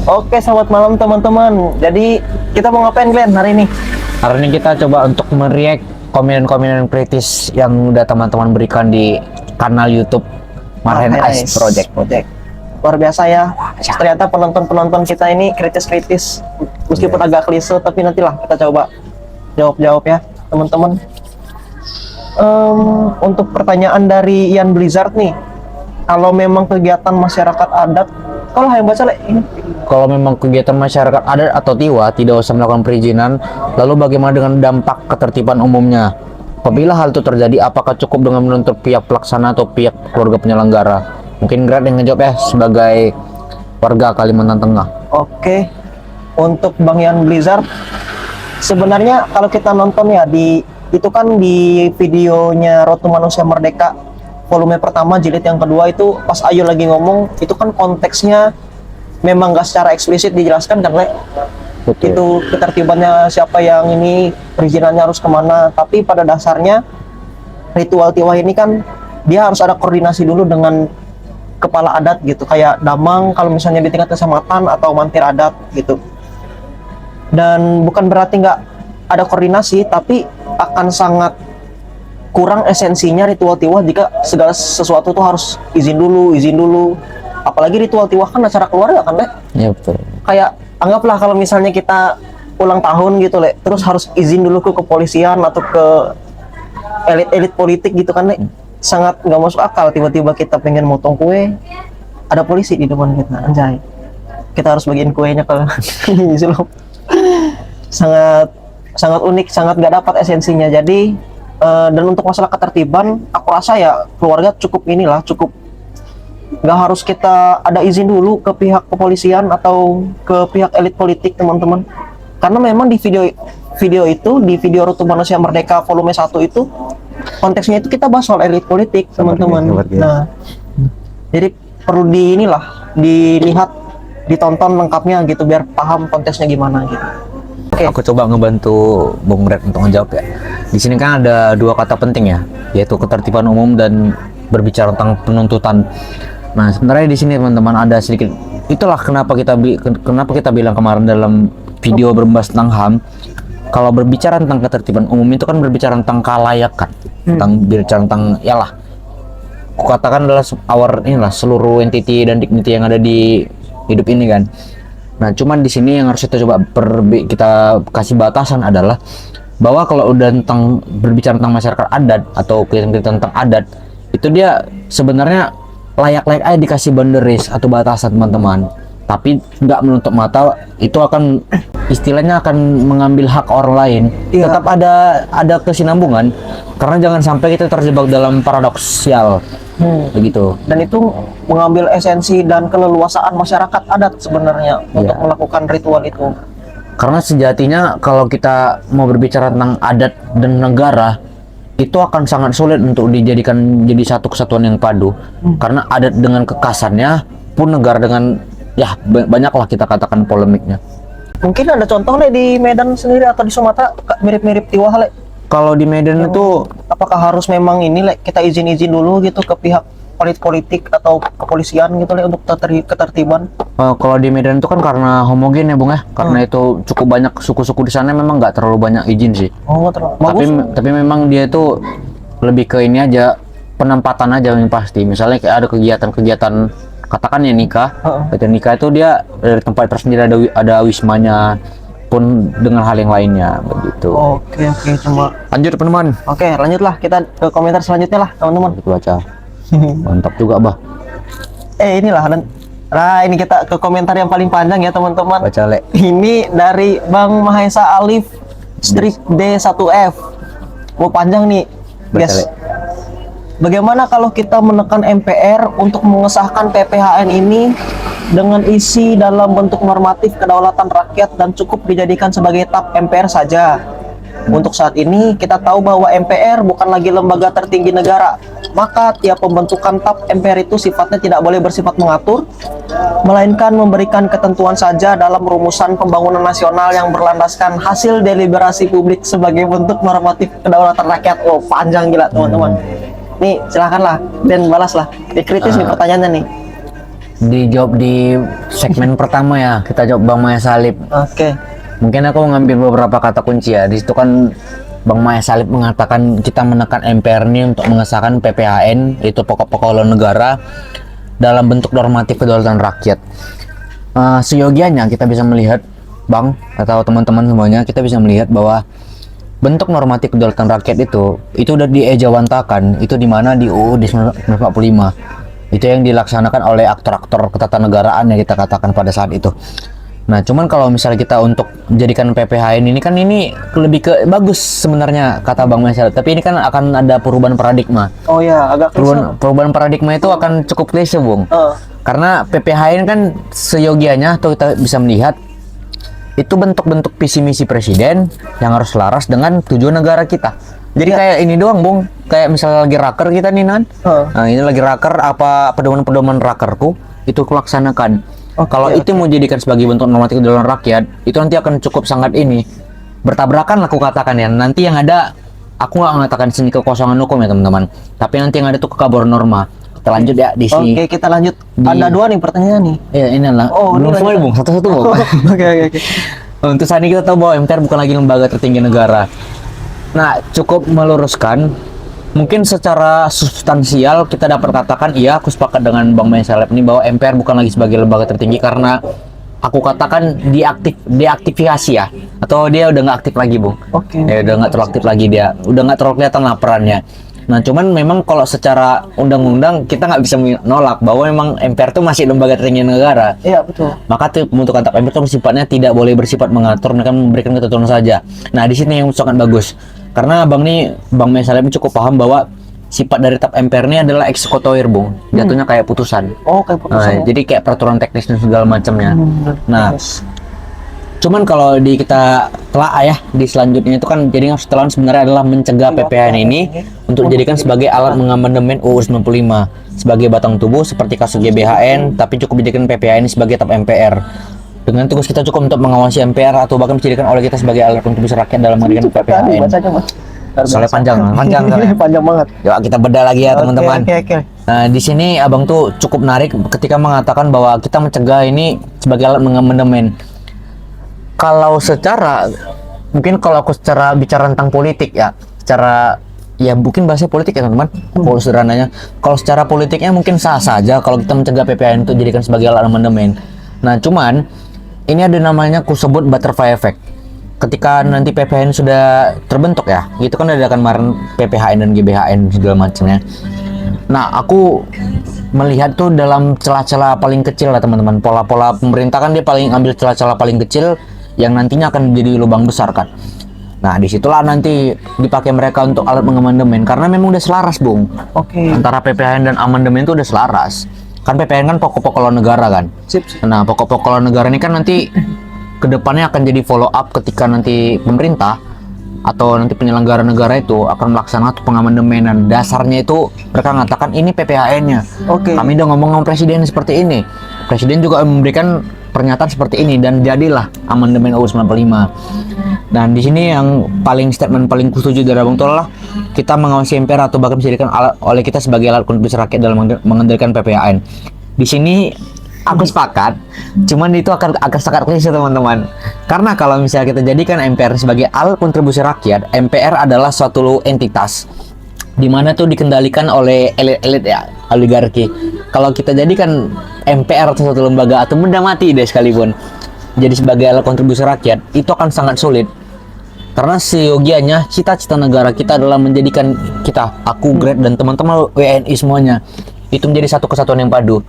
Oke, selamat malam teman-teman. Jadi kita mau ngapain Glenn hari ini? Hari ini kita coba untuk mereact komen-komen kritis yang udah teman-teman berikan di kanal YouTube Marhen Ice Project. Luar biasa ya. Ternyata penonton-penonton kita ini kritis-kritis. Meskipun agak klise, tapi nantilah kita coba jawab-jawab ya teman-teman. Untuk pertanyaan dari Ian Blizzard nih, kalau memang kegiatan masyarakat adat, kalau yang baca ini. Kalau memang kegiatan masyarakat adat atau tiwa tidak usah melakukan perizinan, lalu bagaimana dengan dampak ketertiban umumnya? Apabila hal itu terjadi, apakah cukup dengan menuntut pihak pelaksana atau pihak keluarga penyelenggara? Mungkin Grad yang ngejawab ya sebagai warga Kalimantan Tengah. Oke, untuk Bang Ian Blizzard, sebenarnya kalau kita nonton ya itu kan di videonya Road to Manusia Merdeka volume pertama jilid yang kedua itu pas Ayu lagi ngomong itu kan konteksnya memang gak secara eksplisit dijelaskan kan Le? Betul. Itu ketertibannya siapa yang ini perizinannya harus kemana, tapi pada dasarnya ritual tiwah ini kan dia harus ada koordinasi dulu dengan kepala adat gitu, kayak damang kalau misalnya di tingkat kecamatan atau mantir adat gitu. Dan bukan berarti nggak ada koordinasi, tapi akan sangat kurang esensinya ritual tiwah jika segala sesuatu tuh harus izin dulu. Apalagi ritual tiwah kan acara keluarga kan, Le? Ya betul. Kayak anggaplah kalau misalnya kita ulang tahun gitu, Le, terus harus izin dulu ke kepolisian atau ke elit-elit politik gitu kan, Le. Sangat nggak masuk akal tiba-tiba kita pengen motong kue, ada polisi di depan kita, anjay. Kita harus bagiin kuenya ke gitu loh. Sangat unik, sangat nggak dapat esensinya. Jadi dan untuk masalah ketertiban, aku rasa ya keluarga cukup nggak harus kita ada izin dulu ke pihak kepolisian atau ke pihak elit politik teman-teman, karena memang di video itu di video Road to Manusia Merdeka volume 1 itu konteksnya itu kita bahas soal elit politik teman-teman. Nah jadi perlu dilihat ditonton lengkapnya gitu biar paham konteksnya gimana gitu. Oke. Aku coba ngebantu Bung Red untuk menjawab ya. Di sini kan ada dua kata penting ya, yaitu ketertiban umum dan berbicara tentang penuntutan. Nah, sebenarnya di sini teman-teman ada sedikit, itulah kenapa kita bilang kemarin dalam video berbahas tentang HAM, kalau berbicara tentang ketertiban umum itu kan berbicara tentang kelayakan, berbicara tentang yalah, aku katakan adalah seluruh entity dan dignity yang ada di hidup ini kan. Nah, cuman di sini yang harus kita coba kita kasih batasan adalah bahwa kalau udah berbicara tentang masyarakat adat atau kegiatan tentang adat, itu dia sebenarnya layak-layak aja dikasih boundaries atau batasan teman-teman, tapi nggak menutup mata itu akan istilahnya akan mengambil hak orang lain. Tetap ada kesinambungan, karena jangan sampai kita terjebak dalam paradoksial begitu. Dan itu mengambil esensi dan keleluasaan masyarakat adat sebenarnya untuk melakukan ritual itu. Karena sejatinya kalau kita mau berbicara tentang adat dan negara, itu akan sangat sulit untuk dijadikan jadi satu kesatuan yang padu. Karena adat dengan kekasannya pun negara dengan banyaklah kita katakan polemiknya. Mungkin ada contoh Le di Medan sendiri atau di Sumatera mirip-mirip tiwah Le. Kalau di Medan itu apakah harus memang ini Le kita izin dulu gitu ke pihak politik atau kepolisian gitu Le untuk ketertiban? Kalau di Medan itu kan karena homogen ya Bung ya, karena itu cukup banyak suku-suku di sana, memang nggak terlalu banyak izin sih. Tapi memang dia itu lebih ke ini aja, penempatan aja yang pasti. Misalnya kayak ada kegiatan katakan ya nikah, nikah itu dia dari tempat tersendiri ada wismanya pun dengan hal yang lainnya begitu. Oke, cuma lanjut teman-teman. Oke, lanjutlah kita ke komentar selanjutnya lah teman-teman. Kita baca. Mantap juga bah. Ini kita ke komentar yang paling panjang ya teman-teman. Baca Le. Ini dari Bang Mahesa Alif Strik D1F. Panjang nih guys. Bagaimana kalau kita menekan MPR untuk mengesahkan PPHN ini dengan isi dalam bentuk normatif kedaulatan rakyat dan cukup dijadikan sebagai TAP MPR saja? Untuk saat ini kita tahu bahwa MPR bukan lagi lembaga tertinggi negara, maka tiap pembentukan TAP MPR itu sifatnya tidak boleh bersifat mengatur, melainkan memberikan ketentuan saja dalam rumusan pembangunan nasional yang berlandaskan hasil deliberasi publik sebagai bentuk normatif kedaulatan rakyat. Panjang gila teman-teman. Nih silakanlah dan balaslah. Kritis nih pertanyaannya nih. dijawab di segmen pertama ya. Kita jawab Bang Maya Salib. Oke. Mungkin aku mengambil beberapa kata kunci ya. Di situ kan Bang Maya Salib mengatakan kita menekan MPR ini untuk mengesahkan PPHN, itu pokok-pokok haluan negara dalam bentuk normatif kedaulatan rakyat. Seyogianya kita bisa melihat, Bang atau teman-teman semuanya, kita bisa melihat bahwa bentuk normatif kedaulatan rakyat itu udah diejawantakan, itu di mana di UUD 1945. Itu yang dilaksanakan oleh aktor-aktor ketatanegaraan yang kita katakan pada saat itu. Nah, cuman kalau misalnya kita untuk menjadikan PPHN ini kan ini lebih ke bagus sebenarnya kata Bang Mesel, tapi ini kan akan ada perubahan paradigma. Oh ya, agak klise. Perubahan paradigma itu akan cukup klise, Bung. Karena PPHN kan seyogianya atau kita bisa melihat itu bentuk-bentuk visi misi presiden yang harus selaras dengan tujuan negara kita. Jadi kayak ini doang, Bung. Kayak misalnya lagi raker kita nih, Nan. Nah, ini lagi raker, apa pedoman-pedoman rakerku itu kulaksanakan. Kalau itu mau jadikan sebagai bentuk normatif kedaulatan rakyat, itu nanti akan cukup sangat ini bertabrakan lah, aku katakan ya. Nanti yang ada, aku nggak mengatakan sini kekosongan hukum ya teman-teman, tapi nanti yang ada tuh kekabaran norma. Kita lanjut ya di sini. Oke, kita lanjut. Ada dua nih pertanyaan nih. Ya, ini lah. Belum semua Bung, satu-satu Bung. Oke. Untuk saat ini kita tahu bahwa MPR bukan lagi lembaga tertinggi negara. Nah, cukup meluruskan. Mungkin secara substansial kita dapat katakan iya, aku sepakat dengan Bang Maya Salib ini bahwa MPR bukan lagi sebagai lembaga tertinggi karena aku katakan diaktifasi ya, atau dia udah nggak aktif lagi, Bung. Oke. Ya udah nggak terlalu aktif lagi, dia udah nggak terlalu kelihatan lah perannya. Nah, cuman memang kalau secara undang-undang kita nggak bisa menolak bahwa memang MPR itu masih lembaga tertinggi negara. Iya, betul. Maka tuh pembentukan tap MPR itu sifatnya tidak boleh bersifat mengatur, mereka memberikan ketentuan saja. Nah, di sini yang sangat bagus. Karena Bang Maya Salib cukup paham bahwa sifat dari tap MPR ini adalah eksekutoir, Bung. Jatuhnya kayak putusan. Oh, kayak putusan. Nah, jadi kayak peraturan teknis dan segala macamnya. Nah, cuman kalau kita telah ya di selanjutnya itu kan jadi setelah sebenarnya adalah mencegah PPHN ini untuk dijadikan sebagai alat mengamandemen UU 95 sebagai batang tubuh seperti kasus GBHN, tapi cukup dijadikan PPHN ini sebagai tap MPR. Dengan tugas kita cukup untuk mengawasi MPR atau bahkan dijadikan oleh kita sebagai alat kontribusi rakyat dalam mengadakan PPHN. Soalnya panjang soalnya. Panjang banget. Yuk kita bedah lagi ya teman-teman. Oke. Nah, di sini Abang tuh cukup menarik ketika mengatakan bahwa kita mencegah ini sebagai alat mengamandemen. Kalau secara aku secara bicara tentang politik ya, secara ya mungkin bahasa politik ya teman-teman. Kalau sederhananya, kalau secara politiknya mungkin sah saja kalau kita mencegah PPHN itu dijadikan sebagai alat amandemen. Nah, cuman ini ada namanya kusebut butterfly effect. Ketika nanti PPHN sudah terbentuk ya, itu kan ada kemarin PPHN dan GBHN segala macamnya. Nah, aku melihat tuh dalam celah-celah paling kecil lah teman-teman. Pola-pola pemerintah kan dia paling ambil celah-celah paling kecil yang nantinya akan jadi lubang besar kan. Nah, disitulah nanti dipakai mereka untuk alat mengamandemen karena memang udah selaras, Bung. Oke. Antara PPHN dan amandemen itu udah selaras. Kan PPHN kan pokok-pokok haluan negara kan. Sip. Nah, pokok-pokok haluan negara ini kan nanti kedepannya akan jadi follow up ketika nanti pemerintah atau nanti penyelenggara negara itu akan melaksanakan pengamandemenan. Dasarnya itu mereka mengatakan ini PPHN-nya. Oke. Kami udah ngomong sama presiden seperti ini. Presiden juga memberikan pernyataan seperti ini dan jadilah amandemen UU 95. Dan di sini yang statement paling kusetuju dari Abang itu adalah kita mengawasi MPR atau bahkan dijadikan oleh kita sebagai alat kontribusi rakyat dalam mengendalikan PPHN. Di sini aku sepakat, cuman itu akan agak sangat klise teman-teman. Karena kalau misalnya kita jadikan MPR sebagai alat kontribusi rakyat, MPR adalah suatu entitas di mana tuh dikendalikan oleh elit-elit ya, oligarki. Kalau kita jadikan MPR atau suatu lembaga atau benda mati deh sekalipun jadi sebagai alat kontribusi rakyat, itu akan sangat sulit. Karena seyogianya cita-cita negara kita adalah menjadikan kita, aku, Grade dan teman-teman WNI semuanya itu menjadi satu kesatuan yang padu.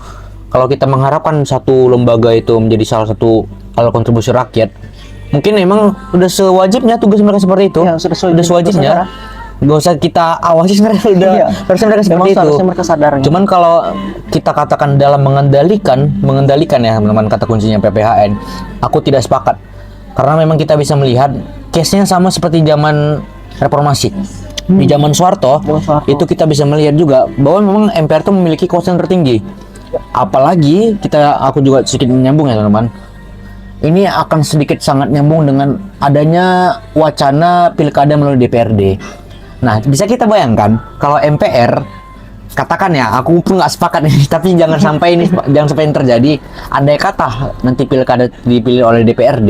Kalau kita mengharapkan satu lembaga itu menjadi salah satu alat kontribusi rakyat, mungkin memang udah sewajibnya tugas mereka seperti itu. Ya, sudah sewajibnya. Gak usah kita awasi sebenarnya udah harusnya mereka seperti itu. Mereka sadar. Cuman kalau kita katakan dalam mengendalikan ya teman-teman, kata kuncinya PPHN, aku tidak sepakat. Karena memang kita bisa melihat case-nya sama seperti zaman reformasi. Di zaman Soeharto, itu kita bisa melihat juga bahwa memang MPR itu memiliki kekuasaan tertinggi. Apalagi aku juga sedikit menyambung ya teman-teman. Ini akan sedikit sangat nyambung dengan adanya wacana pilkada melalui DPRD. Nah, bisa kita bayangkan kalau MPR katakan ya, aku pun nggak sepakat nih, tapi jangan sampai ini terjadi. Andai kata nanti pilkada dipilih oleh DPRD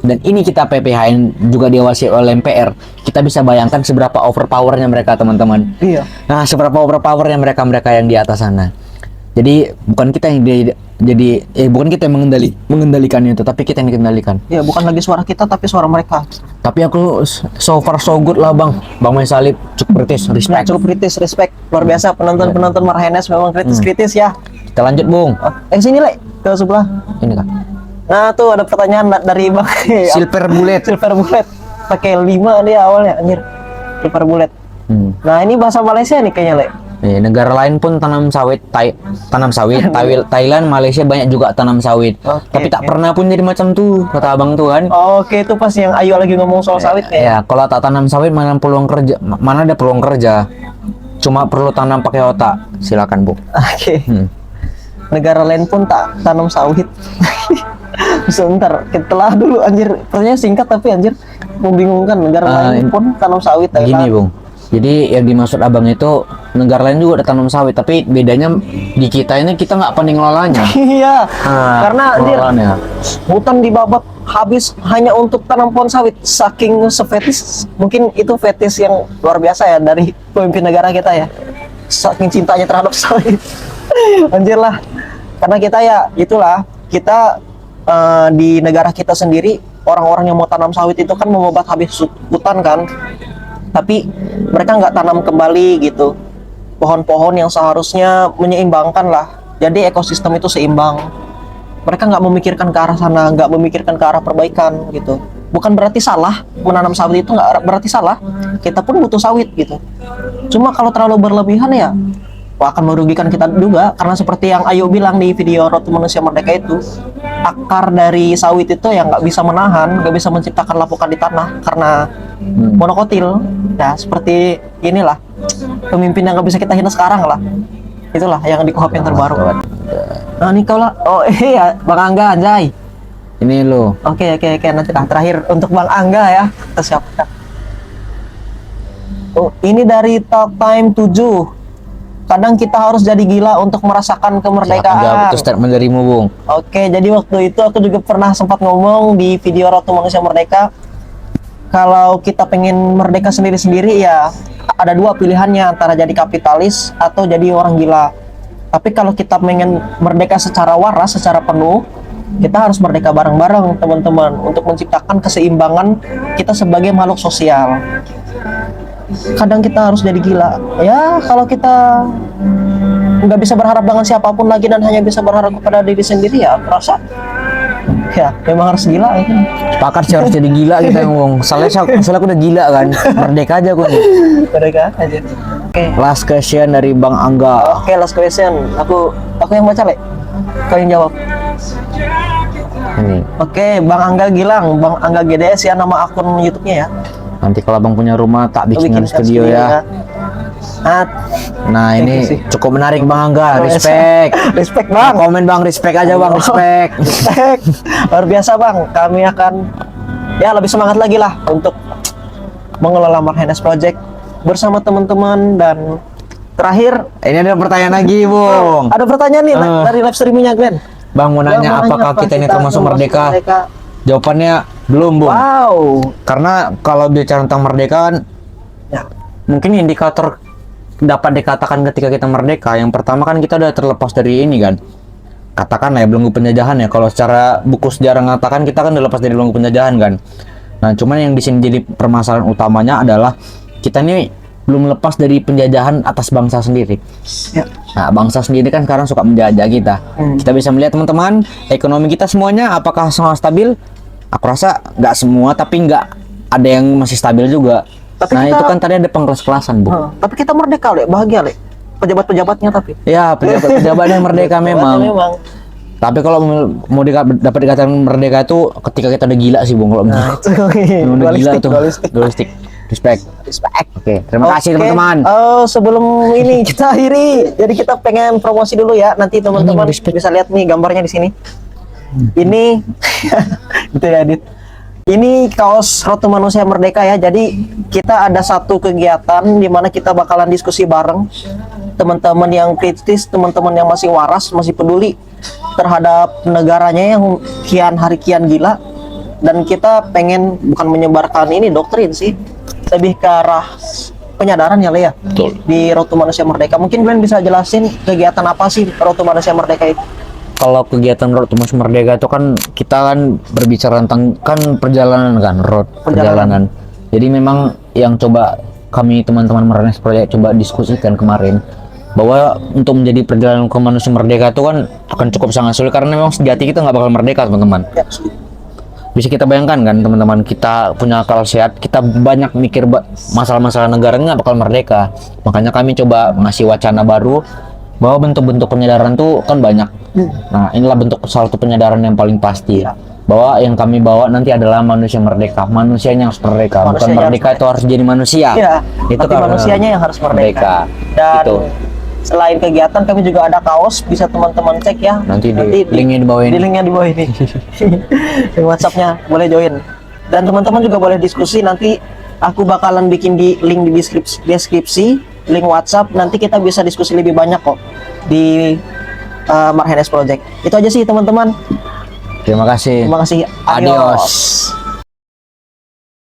dan ini kita PPHN juga diawasi oleh MPR, kita bisa bayangkan seberapa overpowernya mereka, teman-teman. Iya. Nah, seberapa overpowernya mereka yang di atas sana. Jadi bukan kita yang bukan kita yang mengendalikan itu, tapi kita yang dikendalikan. Ya, bukan lagi suara kita tapi suara mereka. Tapi aku so far so good lah, Bang Main Salib, cukup kritis, Nah, respect. cukup kritis, respect. Luar biasa penonton Marhaenes memang kritis-kritis ya. Kita lanjut, Bung. Sini, Le, ke sebelah. Ini kan Nah, tuh ada pertanyaan dari Bang Silver Bullet. Silver Bullet. Pakai 5 dia awalnya, anjir. Silver Bullet. Nah, ini bahasa Malaysia nih kayaknya, Le. Negara lain pun tanam sawit, Thailand, Malaysia banyak juga tanam sawit. Tapi tak pernah pun jadi macam tuh, kata abang tuh kan. Oke, itu pas yang Ayu lagi ngomong soal sawit ya. Ya, kalau tak tanam sawit mana ada peluang kerja. Cuma perlu tanam pakai otak. Silakan, Bu. Oke. Negara lain pun tak tanam sawit. Sebentar, kita telah dulu anjir. Pertanyaan singkat tapi anjir membingungkan. Negara lain pun tanam sawit. Gini, Bung. Jadi yang dimaksud abang itu negara lain juga ada tanam sawit, tapi bedanya di kita ini kita nggak pandai ngelolanya. Iya. Karena anjir pengelolaannya. hutan dibabat habis hanya untuk tanam pohon sawit. Saking sefetis, mungkin itu fetis yang luar biasa ya dari pemimpin negara kita ya. Saking cintanya terhadap sawit. Anjir lah. Karena kita ya itulah, kita di negara kita sendiri orang-orang yang mau tanam sawit itu kan membabat habis hutan kan. Tapi mereka nggak tanam kembali gitu pohon-pohon yang seharusnya menyeimbangkan lah, jadi ekosistem itu seimbang. Mereka nggak memikirkan ke arah sana, nggak memikirkan ke arah perbaikan gitu. Bukan berarti salah menanam sawit, itu nggak berarti salah, kita pun butuh sawit gitu. Cuma kalau terlalu berlebihan ya akan merugikan kita juga, karena seperti yang Ayu bilang di video Road to Manusia Merdeka itu, akar dari sawit itu yang nggak bisa menahan, nggak bisa menciptakan lapukan di tanah karena monokotil. Ya seperti inilah pemimpin yang nggak bisa kita hina sekarang lah. Itulah yang di Kuhap yang terbaru. Nah ini kau lah. Oh iya, Bang Angga, anjay. Ini lo. Oke, nanti terakhir untuk Bang Angga ya, kita siapkan. Oh, ini dari Talk Time 7. Kadang kita harus jadi gila untuk merasakan kemerdekaan. Jawab itu statement darimu, Bung. Oke, jadi waktu itu aku juga pernah sempat ngomong di video Road to Manusia Merdeka, kalau kita pengen merdeka sendiri-sendiri ya ada dua pilihannya, antara jadi kapitalis atau jadi orang gila. Tapi kalau kita pengen merdeka secara waras, secara penuh, kita harus merdeka bareng-bareng, teman-teman, untuk menciptakan keseimbangan kita sebagai makhluk sosial. Kadang kita harus jadi gila ya, kalau kita nggak bisa berharap dengan siapapun lagi dan hanya bisa berharap kepada diri sendiri, ya aku rasa ya memang harus gila ya. Sepakat sih, harus jadi gila kita ngomong. Soalnya aku udah gila kan, merdeka aja aku nih. Merdeka aja. Oke. Last question dari Bang Angga. Oke, last question. Aku yang baca, Le. Kau yang jawab. Ini. Oke, Bang Angga Gilang, Bang Angga GDS ya nama akun YouTube-nya ya. Nanti kalau Bang punya rumah tak bikinkan studio ya. Nah ini cukup menarik Bang Angga, respect. Respect Bang. Komen Bang, respect aja Bang, respect. Respect. Luar biasa Bang, kami akan ya lebih semangat lagi lah untuk mengelola Marhaenes Project bersama teman-teman. Dan terakhir, ini ada pertanyaan lagi Bung. ada pertanyaan nih dari live streamingnya Glenn. Bang mau nanya apakah kita ini termasuk merdeka? Jawabannya belum Bung. Wow. Karena kalau bicara tentang merdeka kan, Ya. mungkin indikator dapat dikatakan ketika kita merdeka, yang pertama kan kita udah terlepas dari ini kan, katakanlah ya belenggu penjajahan ya. Kalau secara buku sejarah mengatakan kita kan udah lepas dari belenggu penjajahan kan. Nah cuman yang di sini jadi permasalahan utamanya adalah kita ini belum lepas dari penjajahan atas bangsa sendiri. Ya. Nah bangsa sendiri kan sekarang suka menjajah kita. Kita bisa melihat teman-teman, ekonomi kita semuanya apakah semua stabil? Aku rasa nggak semua, tapi nggak ada yang masih stabil juga. Tapi nah kita, itu kan tadi ada pengkelas-kelasan Bu. Tapi kita merdeka Le, bahagia Le. Pejabat-pejabatnya tapi. Ya pejabat-pejabatnya merdeka memang. Tapi kalau mau dapat dikatakan merdeka itu ketika kita udah gila sih Bung. Kalau udah gila tuh. Dualistik. Respect. Oke, terima kasih teman-teman. Oh, sebelum ini kita akhiri, jadi kita pengen promosi dulu ya. Nanti teman-teman bisa lihat nih gambarnya di sini. Ini itu ya Dit. Ini kaos Road to Manusia Merdeka ya. Jadi kita ada satu kegiatan di mana kita bakalan diskusi bareng teman-teman yang kritis, teman-teman yang masih waras, masih peduli terhadap negaranya yang kian hari kian gila. Dan kita pengen bukan menyebarkan ini doktrin sih, lebih ke arah penyadaran ya Le ya. Betul. Di Road to Manusia Merdeka. Mungkin Glenn bisa jelasin kegiatan apa sih Road to Manusia Merdeka itu? Kalau kegiatan Road to Manusia Merdeka itu kan kita kan berbicara tentang kan perjalanan kan, perjalanan. Jadi memang yang coba kami teman-teman Marines Project coba diskusikan kemarin bahwa untuk menjadi perjalanan ke manusia merdeka itu kan akan cukup sangat sulit karena memang sejati kita nggak bakal merdeka teman-teman. Ya, Bisa kita bayangkan kan teman-teman, kita punya akal sehat, kita banyak mikir masalah-masalah negara nggak bakal merdeka. Makanya kami coba ngasih wacana baru bahwa bentuk-bentuk penyadaran tuh kan banyak. Nah inilah bentuk salah satu penyadaran yang paling pasti bahwa yang kami bawa nanti adalah manusia merdeka. Manusianya harus merdeka, bukan Manusianya merdeka harus itu harus jadi manusia. Iya, Itu tapi karena manusianya yang harus merdeka. Dan Gitu. selain kegiatan kami juga ada kaos, bisa teman-teman cek ya. Nanti linknya di bawah ini. Di linknya di bawah ini. Di WhatsApp-nya boleh join. Dan teman-teman juga boleh diskusi, nanti aku bakalan bikin di link di deskripsi, link WhatsApp, nanti kita bisa diskusi lebih banyak kok di Marines Project. Itu aja sih teman-teman. Terima kasih. Terima kasih. Adios.